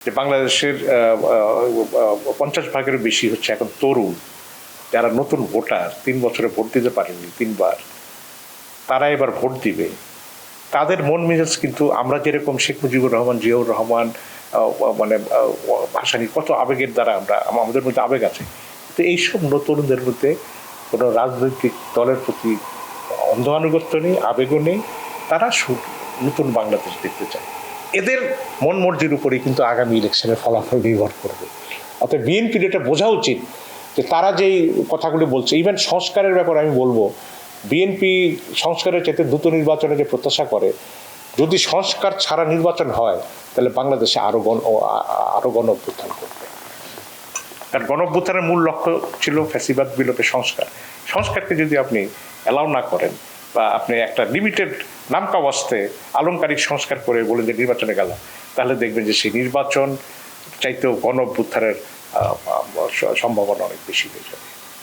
যে বাংলাদেশের 50% বেশি হচ্ছে এখন তরুণ, যারা নতুন ভোটার, 3 বছরে ভোট দিতে পারেনি 3 বার, তারা এবার ভোট দিবে। তাদের মন মেজাজ কিন্তু আমরা যেরকম শেখ মুজিবুর রহমান, জিয়াউর রহমান, মানে ভাসানী, কত আবেগের দ্বারা আমাদের মধ্যে আবেগ আছে, তো এইসব তরুণদের মধ্যে কোনো রাজনৈতিক দলের প্রতি অন্ধ আনুগত্য নেই, আবেগও নেই। তারা নতুন বাংলাদেশ দেখতে চায়। এদের মন মর্জির উপরেই কিন্তু আগামী ইলেকশনের ফলাফল নির্ভর করবে। অর্থাৎ বিএনপির এটা বোঝা উচিত যে তারা যেই কথাগুলি বলছে, ইভেন সংস্কারের ব্যাপারে আমি বলবো, বিএনপি সংস্কারের চাইতে দ্রুত নির্বাচনে যে প্রত্যাশা করে, যদি সংস্কার ছাড়া নির্বাচন হয় তাহলে বাংলাদেশে আরো গণ অভ্যুত্থান করবে। কারণ গণ অভ্যুত্থানের মূল লক্ষ্য ছিল ফ্যাসিবাদ বিলোপের সংস্কারকে যদি আপনি অ্যালাউ না করেন, বা আপনি একটা লিমিটেড নামকা অবস্থাতে আলংকারিক সংস্কার করে বলে যে নির্বাচনে গেল, তাহলে দেখবেন যে সেই নির্বাচন চাইতেও গণ অভ্যুত্থানের সম্ভাবনা অনেক বেশি হয়ে যাবে।